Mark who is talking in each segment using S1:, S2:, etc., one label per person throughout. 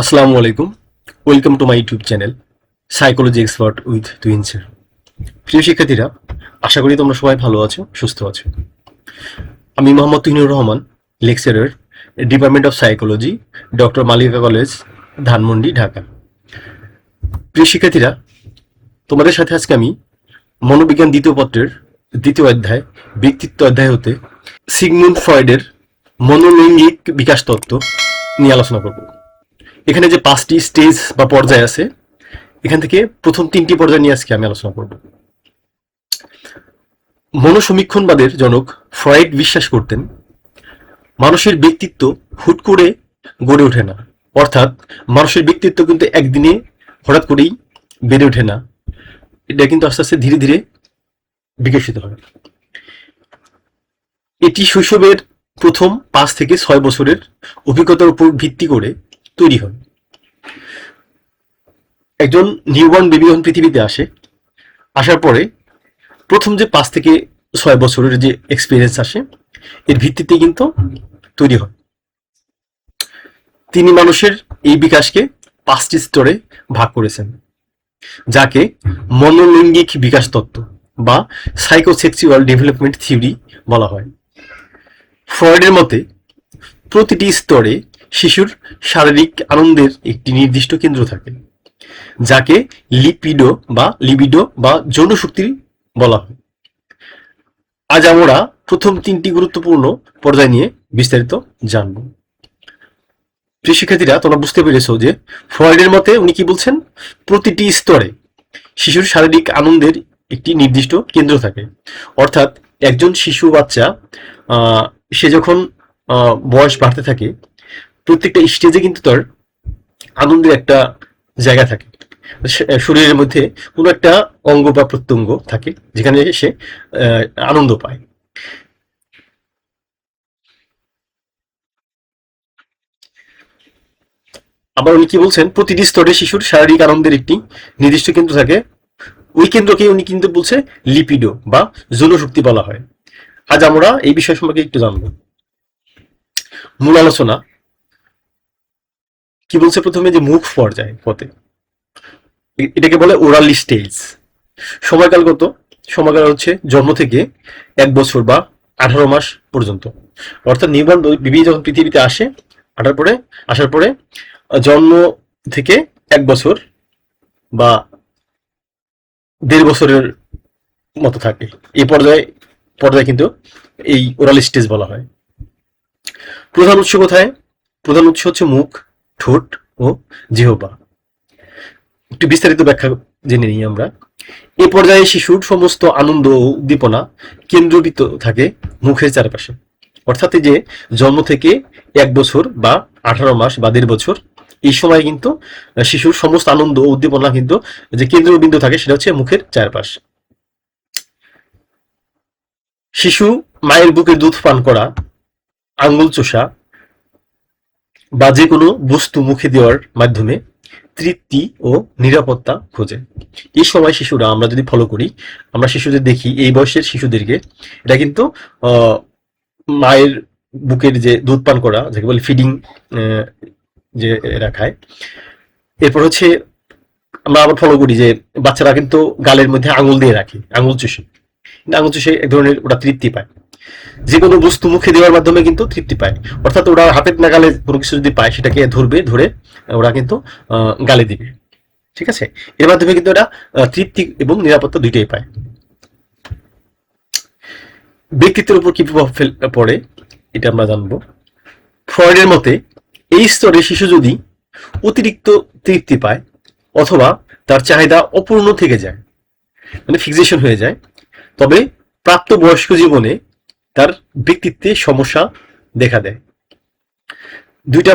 S1: আসসালামু আলাইকুম। Welcome to my YouTube channel psychology expert with টুইনসের। প্রিয় শিক্ষার্থীরা, আশা করি তোমরা সবাই ভালো আছো, সুস্থ আছো। আমি Mohammad Tuhinur Rahman, lecturer, department of psychology, doctor Malika College, Dhanmondi, Dhaka. প্রিয় শিক্ষার্থীরা, তোমাদের সাথে আজকে আমি মনোবিজ্ঞান দ্বিতীয় পত্রের দ্বিতীয় অধ্যায়, ব্যক্তিত্ব অধ্যায় হতে সিগমুন্ড ফ্রয়েডের মনোলৈঙ্গিক বিকাশ তত্ত্ব নিয়ে আলোচনা করব। এখানে যে 5টি স্টেজ বা পর্যায় আছে, এখান থেকে প্রথম 3টি পর্যায় নিয়ে আজকে আমি আলোচনা করব। মনোসমীক্ষণবাদের জনক ফ্রয়েড বিশ্বাস করতেন মানুষের ব্যক্তিত্ব হুট করে গড়ে ওঠে না, অর্থাৎ মানুষের ব্যক্তিত্ব কিন্তু একদিনে হঠাৎ করেই বেড়ে ওঠে না, এটা কিন্তু আস্তে আস্তে ধীরে ধীরে বিকশিত হয়। এটি শৈশবের প্রথম 5 থেকে 6 বছরের অভিজ্ঞতার উপর ভিত্তি করে তৈরি হয়। একজন নিউবর্ন বেবি যখন পৃথিবীতে আসার পরে প্রথম যে 5 থেকে 6 বছরের যে এক্সপিরিয়েন্স আসে, এর ভিত্তিতে কিন্তু তৈরি হয়। তিনি মানুষের এই বিকাশকে 5টি স্তরে ভাগ করেছেন, যাকে মনোলৈঙ্গিক বিকাশ তত্ত্ব বা সাইকোসেক্সুয়াল ডেভেলপমেন্ট থিওরি বলা হয়। ফ্রয়েডের মতে প্রতিটি স্তরে শিশুর শারীরিক আনন্দের একটি নির্দিষ্ট কেন্দ্র থাকে, যাকে লিবিডো বা যৌন শক্তি বলা হয়। আজ আমরা প্রথম 3টি গুরুত্বপূর্ণ পর্যায় নিয়ে বিস্তারিত জানব। প্রিয় শিক্ষার্থীরা, তোমরা বুঝতে পেরেছো যে ফ্রয়েডের মতে উনি কি বলছেন, প্রতিটি স্তরে শিশুর শারীরিক আনন্দের একটি নির্দিষ্ট কেন্দ্র থাকে। অর্থাৎ একজন শিশু বাচ্চা সে যখন বয়স বাড়তে থাকে, প্রত্যেকটা স্টেজে কিন্তু তার আনন্দের একটা জায়গা থাকে। শরীরের মধ্যে কোনো একটা অঙ্গ বা প্রত্যঙ্গ থাকে যেখানে সে আনন্দ পায়। আবার উনি কি বলছেন, প্রতিটি স্তরে শিশুর শারীরিক আনন্দের একটি নির্দিষ্ট কেন্দ্র থাকে, ওই কেন্দ্রকে উনি কিন্তু বলছে লিপিডো বা যৌন শক্তি বলা হয়। আজ আমরা এই বিষয় সম্পর্কে একটু জানবো। মূল আলোচনা কি বলছে, প্রথমে যে মুখ পর্যায় পথে, এটাকে বলে ওরাল স্টেজ। সময়কাল কত? সময়কাল হচ্ছে জন্ম থেকে 1 বছর বা 18 মাস পর্যন্ত। অর্থাৎ নিউবর্ন বেবি যখন পৃথিবীতে আসার পরে জন্ম থেকে 1 বছর বা 1.5 বছরের মতো থাকে, এই পর্যায়ে কিন্তু এই ওরাল স্টেজ বলা হয়। প্রধান উৎস কোথায়? প্রধান উৎস হচ্ছে মুখ, ঠোঁট ও জিহ্বা। একটু বিস্তারিত ব্যাখ্যা জেনে নিই আমরা। এ পর্যায়ে শিশুর সমস্ত আনন্দ ও উদ্দীপনা কেন্দ্রীভূত থাকে মুখের চারপাশে। অর্থাৎ এই যে জন্ম থেকে 1 বছর বা 18 মাস বা 1.5 বছর, এই সময় কিন্তু শিশুর সমস্ত আনন্দ ও উদ্দীপনা কিন্তু যে কেন্দ্রবিন্দু থাকে সেটা হচ্ছে মুখের চারপাশ। শিশু মায়ের বুকে দুধ পান করা, আঙ্গুল চোষা বা যে কোনো বস্তু মুখে দেওয়ার মাধ্যমে তৃপ্তি ও নিরাপত্তা খোঁজে। এই সময় শিশুরা, আমরা যদি ফলো করি, আমরা শিশুদের দেখি, এই বয়সের শিশুদেরকে এটা কিন্তু মায়ের বুকের যে দুধ পান করা, যাকে বলে ফিডিং, যে এরা খায়। এরপর হচ্ছে আমরা আবার ফলো করি যে বাচ্চারা কিন্তু গালের মধ্যে আঙুল দিয়ে রাখে, আঙুল চুষে এক ধরনের ওরা তৃপ্তি পায়। যে কোনো বস্তু মুখে দেওয়ার মাধ্যমে কিন্তু তৃপ্তি পায়। অর্থাৎ ওরা হাতের নাগালে কোনো কিছু যদি পায়, সেটাকে ধরে ওরা কিন্তু গালে দিবে। ঠিক আছে? এর মাধ্যমে কিন্তু ওরা তৃপ্তি এবং নিরাপত্তা দুইটাই পায়। ব্যক্তিত্বের উপর কি প্রভাব পড়ে এটা আমরা জানবো। ফ্রয়েডের মতে এই স্তরে শিশু যদি অতিরিক্ত তৃপ্তি পায় অথবা তার চাহিদা অপূর্ণ থেকে যায়, মানে ফিক্সেশন হয়ে যায়, তবে প্রাপ্তবয়স্ক জীবনে তার ব্যক্তিত্বে সমস্যা দেখা দেয়। 2টা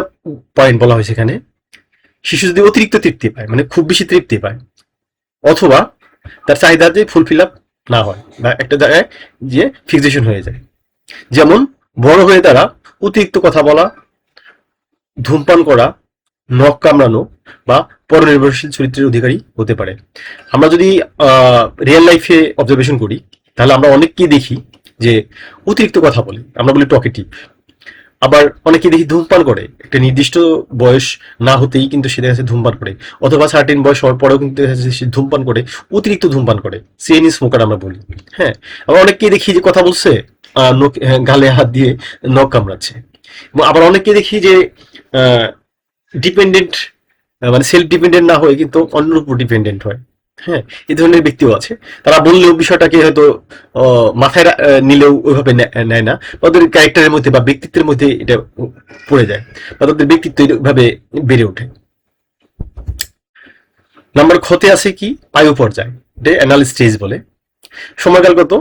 S1: পয়েন্ট বলা হয়েছে এখানে। শিশু যদি অতিরিক্ত তৃপ্তি পায়, মানে খুব বেশি তৃপ্তি পায়, অথবা তার চাহিদা যে ফুলফিল আপ না হয় বা একটা জায়গায় যে ফিক্সেশন হয়ে যায়। যেমন বড় হয়ে তারা অতিরিক্ত কথা বলা, ধূমপান করা, নখ কামড়ানো বা পরনির্ভরশীল চরিত্রের অধিকারী হতে পারে। আমরা যদি রিয়েল লাইফে অবজারভেশন করি, তাহলে আমরা অনেককেই দেখি যে অতিরিক্ত কথা বলে, আমরা বলি টকেটিভ, আবার অনেকে দেখি ধূমপান করে, একটা নির্দিষ্ট বয়স না হতেই কিন্তু সে দেখা যাচ্ছে ধূমপান করে, অথবা সার্টেন বয়স হওয়ার পরেও কিন্তু দেখা যাচ্ছে সে ধূমপান করে, অতিরিক্ত ধূমপান করে, চেইন স্মোকার আমরা বলি। হ্যাঁ, আবার অনেককে দেখি যে কথা বলছে গালে হাত দিয়ে নখ কামড়াচ্ছে। এবং আবার অনেককে দেখি যে ডিপেন্ডেন্ট, মানে সেলফ ডিপেন্ডেন্ট না হয়ে কিন্তু অন্যের উপর ডিপেন্ডেন্ট হয়। হ্যাঁ, এই ধরনের ব্যক্তিও আছে। তারা বললেও বিষয়টাকে হয়তো মাথায় নিলেও ওইভাবে নেয় না, বা ওদের ক্যারেক্টারের মধ্যে বা ব্যক্তিত্বের মধ্যে এটা পড়ে যায়, বা তাদের ব্যক্তিত্ব এইভাবে বেড়ে ওঠে। নাম্বার ক্ষতে আছে কি পায়ু পর্যায়, এটা অ্যানাল স্টেজ বলে। সময়কাল কত?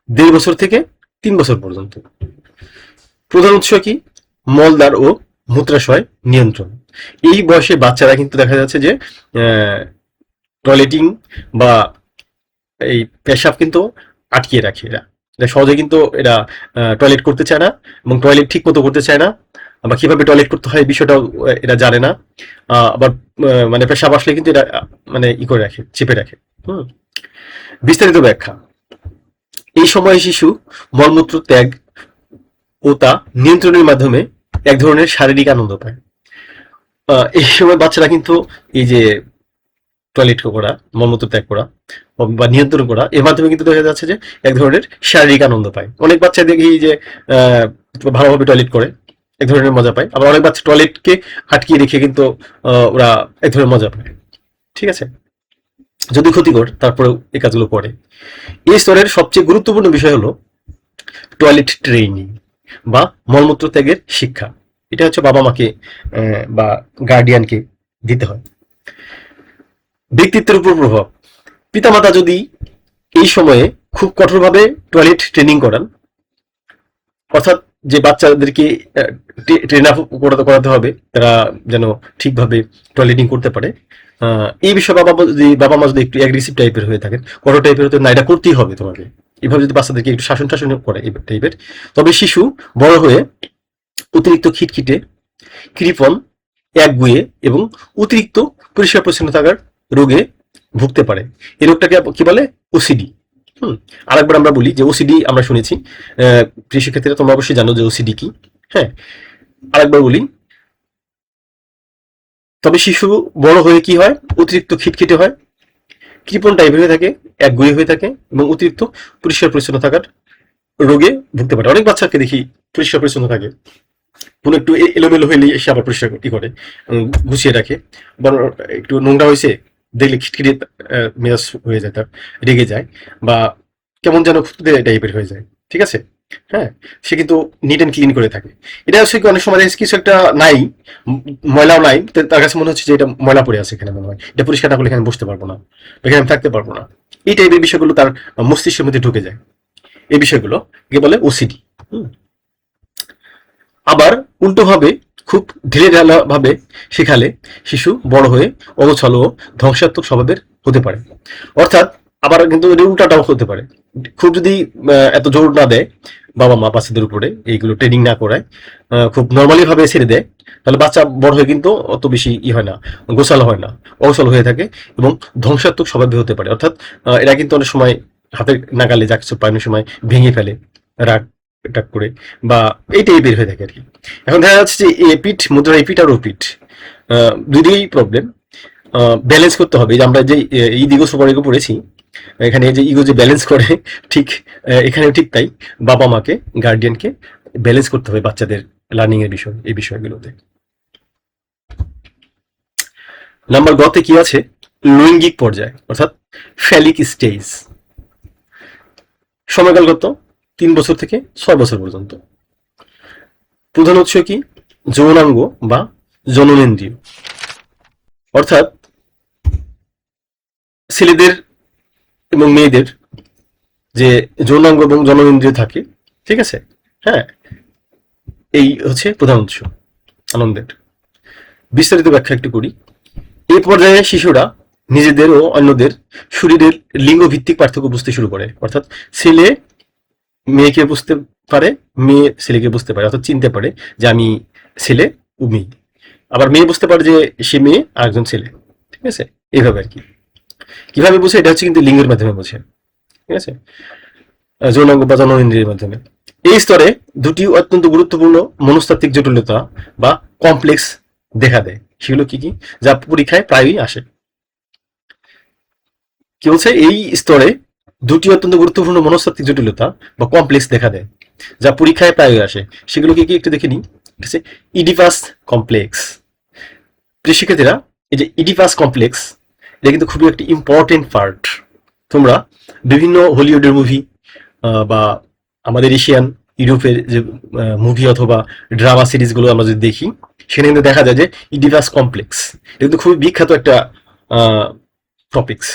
S1: 1.5 বছর থেকে 3 বছর পর্যন্ত। প্রধান উৎস কি? মলদ্বার ও মূত্রাশয় নিয়ন্ত্রণ। এই বয়সে বাচ্চারা কিন্তু দেখা যাচ্ছে যে টয়লেটিং বা এই পেশাব কিন্তু আটকিয়ে রাখে এরা। এটা সহজে কিন্তু এরা টয়লেট করতে চায় না, এবং টয়লেট ঠিক মতো করতে চায় না, বা কিভাবে টয়লেট করতে হয় এই বিষয়টাও এরা জানে না। আবার মানে পেশাব আসলে কিন্তু এরা মানে ই করে রাখে, চেপে রাখে। হুম। বিস্তারিত ব্যাখ্যা। এই সময়ে শিশু মলমূত্র ত্যাগ ও তা নিয়ন্ত্রণের মাধ্যমে এক ধরনের শারীরিক আনন্দ পায়। এই সময় বাচ্চারা কিন্তু এই যে টয়লেট করা, মলমূত্র ত্যাগ করা বা নিয়ন্ত্রণ করা, এর মাধ্যমে কিন্তু দেখা যাচ্ছে যে এক ধরনের শারীরিক আনন্দ পায়। অনেক বাচ্চা দেখি যে ভালোভাবে টয়লেট করে, এক ধরনের মজা পায়। আবার অনেক বাচ্চা টয়লেটকে আটকিয়ে রেখে কিন্তু ওরা এক ধরনের মজা পায়। ঠিক আছে, যদি ক্ষতিকর তারপরেও এই কাজগুলো করে। এই স্তরের সবচেয়ে গুরুত্বপূর্ণ বিষয় হলো টয়লেট ট্রেনিং বা মলমূত্র ত্যাগের শিক্ষা। এটা হচ্ছে বাবা মাকে বা গার্ডিয়ানকে দিতে হয়। ব্যক্তিত্বের উপর প্রভাব। পিতামাতা যদি এই সময়ে খুব কঠোরভাবে টয়লেট ট্রেনিং করান, অর্থাৎ যে বাচ্চাদেরকে ট্রেন আপ করাতে হবে, তারা যেন ঠিকভাবে টয়লেটিং করতে পারে, এই বিষয়ে বাবা মা যদি একটু অ্যাগ্রেসিভ টাইপের হয়ে থাকেন, কঠোর টাইপের হতে না, এটা করতেই হবে তোমাকে, এভাবে যদি বাচ্চাদেরকে একটু শাসন টাসন করে এই টাইপের, তবে শিশু বড় হয়ে অতিরিক্ত খিটখিটে, কৃপণ, একগুঁয়ে এবং অতিরিক্ত পরিষ্কার পরিচ্ছন্ন থাকার রোগে ভুগতে পারে। এই রোগটাকে কি বলে? ওসিডি। হুম। আরেকবার আমরা বলি যে ওসিডি আমরা শুনেছি, কৃষিক্ষেত্রে তোমরা অবশ্যই জানো যে ওসিডি কি। হ্যাঁ, আরেকবার বলি। তবে শিশু বড় হয়ে কি হয়? অতিরিক্ত খিটখিটে হয়, কৃপণ টাইপের হয়ে থাকে, একগুঁয়ে হয়ে থাকে এবং অতিরিক্ত পরিষ্কার পরিচ্ছন্ন থাকার রোগে ভুগতে পারে। অনেক বাচ্চাকে দেখি পরিষ্কার পরিচ্ছন্ন থাকে, কোনো একটু এলোমেলো হইলে এসে আবার পরিষ্কার কি করে, গুছিয়ে রাখে। বরং একটু নোংরা হয়েছে দেখলে খিটখিটে মেজাজ হয়ে যায়, তার রেগে যায়, বা কেমন যেন খুঁততে টাইপের হয়ে যায়। ঠিক আছে? হ্যাঁ, সে কিন্তু নিট অ্যান্ড ক্লিন করে থাকে। এটা হচ্ছে কি, অনেক সময় কিছু একটা নাই, ময়লাও নাই, তার কাছে মনে হচ্ছে যে এটা ময়লা পড়ে আছে, এখানে মনে হয় এটা পরিষ্কার না করলে এখানে বসতে পারবো না, এখানে আমি থাকতে পারবো না। এই টাইপের বিষয়গুলো তার মস্তিষ্কের মধ্যে ঢুকে যায়। এই বিষয়গুলো কে বলে? ওসিডি। আবার উল্টোভাবে খুব ধীরে ভাবে শেখালে শিশু বড় হয়ে অগোছালো ও ধ্বংসাত্মক স্বভাবের হতে পারে। অর্থাৎ আবার কিন্তু এর উল্টাটাও হতে পারে। খুব যদি এত জোর না দেয় বাবা মা বাচ্চাদের উপরে, এইগুলো ট্রেনিং না করায়, খুব নর্মালি ভাবে ছেড়ে দেয়, তাহলে বাচ্চা বড় হয়ে কিন্তু অত বেশি হয় না, গোছালো হয় না, অগোছালো হয়ে থাকে এবং ধ্বংসাত্মক স্বভাবে হতে পারে। অর্থাৎ এরা কিন্তু অনেক সময় হাতের নাগালে যা কিছু পায় অনেক সময় ভেঙে ফেলে, রাগ টাগ করে, বা এইটাই বের হয়ে থাকে আর কি। এখন দেখা যাচ্ছে যে এপিঠ মুদ্রা, এপিঠ আর ওপিঠ দুটোই প্রবলেম। ব্যালেন্স করতে হবে। যে আমরা যে ইগো সুপার ইগো পড়েছি, এখানে যে ইগো যে ব্যালেন্স করে, ঠিক এখানেও ঠিক তাই, বাবা মাকে গার্ডিয়ানকে ব্যালেন্স করতে হবে বাচ্চাদের লার্নিং এর বিষয়, এই বিষয়গুলোতে। নাম্বার গতে কি আছে? লৈঙ্গিক পর্যায় অর্থাৎ ফ্যালিক স্টেজ। সময়কাল কত? 3 বছর থেকে 6 বছর পর্যন্ত। প্রধান উৎস কি? যৌনাঙ্গ বা জননেন্দ্রিয়। অর্থাৎ ছেলেদের এবং মেয়েদের যে যৌনাঙ্গ এবং জননেন্দ্রিয় থাকে, ঠিক আছে? হ্যাঁ, এই হচ্ছে প্রধান উৎস আনন্দের। বিস্তারিত ব্যাখ্যা একটু করি। এই পর্যায়ে শিশুরা নিজেদের ও অন্যদের শরীরের লিঙ্গ ভিত্তিক পার্থক্য বুঝতে শুরু করে। অর্থাৎ ছেলে মেয়েকে বুঝতে পারে, মেয়ে ছেলেকে বুঝতে পারে, অর্থাৎ চিনতে পারে যে আমি ছেলে ও মেয়ে। আবার মেয়ে বুঝতে পারে যে সে মেয়ে আর একজন ছেলে। ঠিক আছে? এইভাবে আর কি। কিভাবে বুঝে? এটা হচ্ছে কিন্তু লিঙ্গের মাধ্যমে বোঝে। ঠিক আছে? যৌনাঙ্গ বা জননেন্দ্রিয়ের মাধ্যমে। এই স্তরে দুটি অত্যন্ত গুরুত্বপূর্ণ মনস্তাত্ত্বিক জটিলতা বা কমপ্লেক্স দেখা দেয়। সেগুলো কি কি, যা পরীক্ষায় প্রায়ই আসে। কি বলছে, এই স্তরে দুটি অত্যন্ত গুরুত্বপূর্ণ মনস্তাত্ত্বিক জটিলতা বা কমপ্লেক্স দেখা দেয়, যা পরীক্ষায় প্রায়ই আসে। সেগুলো কি কি একটু দেখে নিই। ঠিক আছে, ইডিপাস কমপ্লেক্স। প্রিয় শিক্ষার্থীরা, এই যে ইডিপাস কমপ্লেক্স, এটা কিন্তু খুবই একটি ইম্পর্টেন্ট পার্ট। তোমরা বিভিন্ন হলিউডের মুভি বা আমাদের এশিয়ান ইউরোপের যে মুভি অথবা ড্রামা সিরিজগুলো আমরা যদি দেখি, সেখানে কিন্তু দেখা যায় যে ইডিপাস কমপ্লেক্স এটা কিন্তু খুবই বিখ্যাত একটা টপিক্স।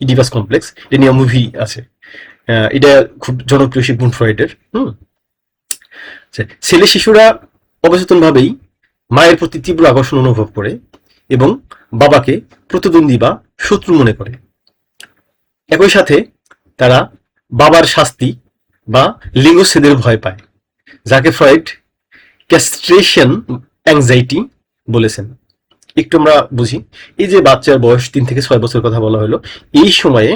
S1: ইডিপাস কমপ্লেক্স, এটা নিয়ে মুভি আছে। এটা খুব জনপ্রিয় সিগমুন্ড ফ্রয়েডের। ছেলে শিশুরা অবচেতনভাবেই মায়ের প্রতি তীব্র আকর্ষণ অনুভব করে এবং বাবাকে প্রতিদ্বন্দ্বী বা শত্রু মনে করে। একই সাথে তারা বাবার শাস্তি বা লিঙ্গচ্ছেদের ভয় পায়, যাকে ফ্রয়েড ক্যাস্ট্রেশন অ্যাংজাইটি বলেছেন। একটু আমরা বুঝি, এই যে বাচ্চার বয়স 3 থেকে 6 বছর কথা বলা হলো, এই সময়ে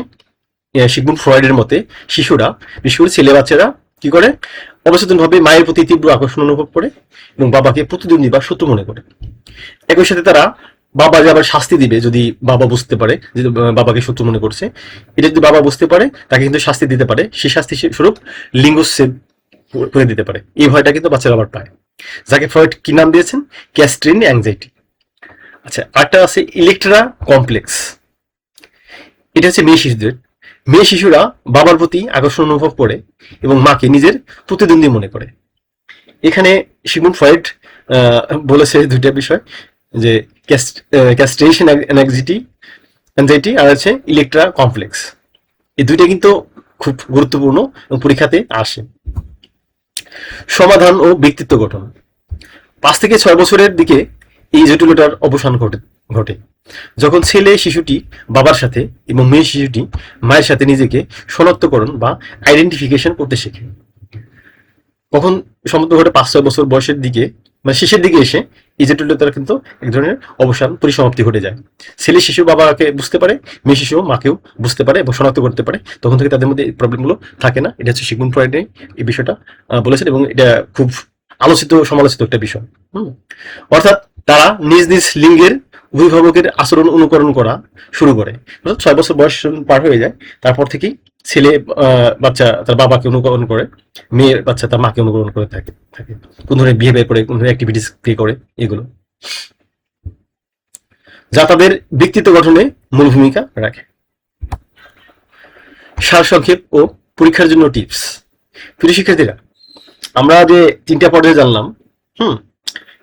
S1: সিগমুন্ড ফ্রয়েডের মতে শিশুরা, বিশেষ করে ছেলে বাচ্চারা কি করে, অবচেতনভাবে মায়ের প্রতি তীব্র আকর্ষণ অনুভব করে এবং বাবাকে প্রতিদ্বন্দ্বী বা শত্রু মনে করে। একই সাথে তারা বাবা যে আবার শাস্তি দিবে যদি বাবা বুঝতে পারে যে বাবাকে শত্রু মনে করছে, এটা যদি বাবা বুঝতে পারে তাকে কিন্তু শাস্তি দিতে পারে, সেই শাস্তি স্বরূপ লিঙ্গচ্ছেদ করে দিতে পারে। এই ভয়টা কিন্তু বাচ্চারা আবার পায়, যাকে ফ্রয়েড কি নাম দিয়েছেন, ক্যাস্ট্রিন অ্যাংজাইটি। আচ্ছা, আরেকটা আছে ইলেকট্রা কমপ্লেক্স। এটা হচ্ছে মেয়ে শিশুরা বাবার প্রতি আকর্ষণ অনুভব করে এবং মাকে নিজের প্রতিদ্বন্দ্বী মনে করে। এখানে সিগমুন্ড ফ্রয়েড বলেছে দুইটা বিষয়, যে ক্যাস্ট্রেশন অ্যাংজাইটি আর আছে ইলেকট্রা কমপ্লেক্স। এই দুইটা কিন্তু খুব গুরুত্বপূর্ণ এবং পরীক্ষাতে আসে। সমাধান ও ব্যক্তিত্ব গঠন। 5 থেকে 6 বছরের দিকে এই জটিলতার অবসান ঘটে, যখন ছেলে শিশুটি বাবার সাথে এবং মেয়ে শিশুটি মায়ের সাথে নিজেকে শনাক্তকরণ বা আইডেন্টিফিকেশন করতে শেখে। কখন সম্মত ঘটে, 5-6 বছর বয়সের দিকে, মানে শেষের দিকে এসে এই জটিলতার কিন্তু এক ধরনের অবসান, পরিসমাপ্তি ঘটে যায়। ছেলে শিশু বাবাকে বুঝতে পারে, মেয়ে শিশু মাকেও বুঝতে পারে এবং শনাক্ত করতে পারে, তখন থেকে তাদের মধ্যে এই প্রবলেমগুলো থাকে না। এটা হচ্ছে সিগমুন্ড ফ্রয়েড এই বিষয়টা বলেছেন এবং এটা খুব আলোচিত সমালোচিত একটা বিষয়। অর্থাৎ তারা নিজ নিজ লিঙ্গের অভিভাবকের আচরণ অনুকরণ করা শুরু করে। 6 বছর বয়স পার হয়ে যায়, তারপর থেকেই ছেলে বাচ্চা তার বাবাকে অনুকরণ করে, মেয়ের বাচ্চা তার মাকে অনুকরণ করে থাকে কোন ধরনের বিহেভিয়ার করে, কোন ধরনের অ্যাক্টিভিটিস প্লে করে, এগুলো যা তাদের ব্যক্তিত্ব গঠনে মূল ভূমিকা রাখে। সারসংক্ষেপ ও পরীক্ষার জন্য টিপস। প্রিয় শিক্ষার্থীরা, আমরা যে 3টা পর্যায়ে জানলাম,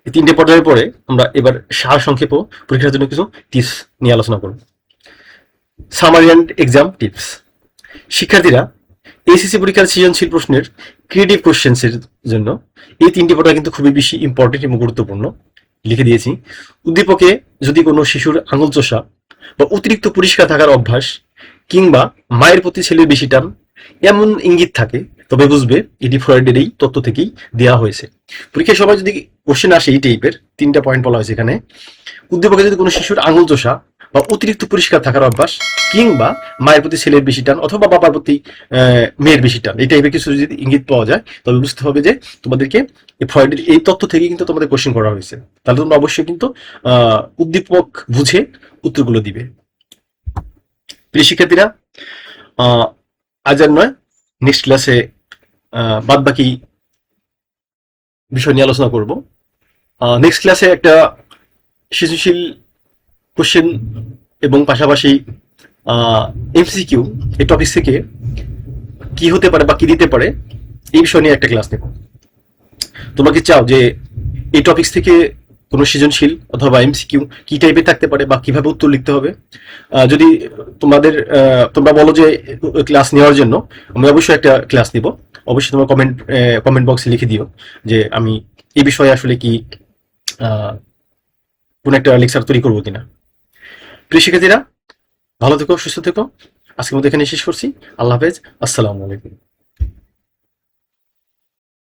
S1: এই 3টে পর্যায়ের পরে আমরা এবার সারসংক্ষেপ ও পরীক্ষার জন্য কিছু টিপস নিয়ে আলোচনা করব। Summary and exam tips. শিক্ষার্থীরা, এসএসসি পরীক্ষার সৃজনশীল প্রশ্নের ক্রিয়েটিভ কোশ্চেন্সের জন্য এই 3টি পর্যায় কিন্তু খুবই বেশি ইম্পর্টেন্ট এবং গুরুত্বপূর্ণ। লিখে দিয়েছি। উদ্দীপকে যদি কোনো শিশুর আঙুল চোষা বা অতিরিক্ত পরিষ্কার থাকার অভ্যাস কিংবা মায়ের প্রতি ছেলের বেশি টান এমন ইঙ্গিত থাকে, তবে বুঝবে এটি ফ্রয়েডের এই তত্ত্ব থেকেই দেওয়া হয়েছে। পরীক্ষার সময় যদি কোশ্চেন আসে এই টাইপের, 3টা পয়েন্ট বলা হয়েছে এখানে। উদ্দীপকে যদি কোনো শিশুর আঙুল চোষা বা অতিরিক্ত পরিষ্কার থাকার অভ্যাস কিংবা মায়ের প্রতি ছেলের বেশি টান অথবা বাবার প্রতি মেয়ের বেশি টান, এই টাইপের কিছু যদি ইঙ্গিত পাওয়া যায়, তবে বুঝতে হবে যে তোমাদেরকে ফ্রয়েডের এই তথ্য থেকে কিন্তু তোমাদের কোশ্চেন করা হয়েছে। তাহলে তোমরা অবশ্যই কিন্তু উদ্দীপক বুঝে উত্তরগুলো দিবে। প্রিয় শিক্ষার্থীরা, আজ আর নয়, নেক্সট ক্লাসে বাদ বাকি বিষয় নিয়ে আলোচনা করব। নেক্সট ক্লাসে একটা সৃজনশীল কোশ্চেন এবং পাশাপাশি এমসিকিউ এই টপিক থেকে কি হতে পারে বা কি দিতে পারে এই বিষয় নিয়ে একটা ক্লাস নেব। তোমরা কি চাও যে এই টপিক থেকে কোনো সৃজনশীল অথবা এমসিকিউ কি টাইপের থাকতে পারে বা কিভাবে উত্তর লিখতে হবে? যদি তোমরা বলো যে ক্লাস নেওয়ার জন্য, আমি অবশ্যই একটা ক্লাস নিব। অবশ্যই তোমরা কমেন্ট বক্সে লিখে দিও যে আমি এই বিষয়ে আসলে কি কোনো একটা লেকচার তৈরি করবো কিনা। প্রিয় শিক্ষার্থীরা, ভালো থেকো, সুস্থ থেকো। আজকের মতো এখানে শেষ করছি। আল্লাহ হাফেজ, আসসালামু আলাইকুম।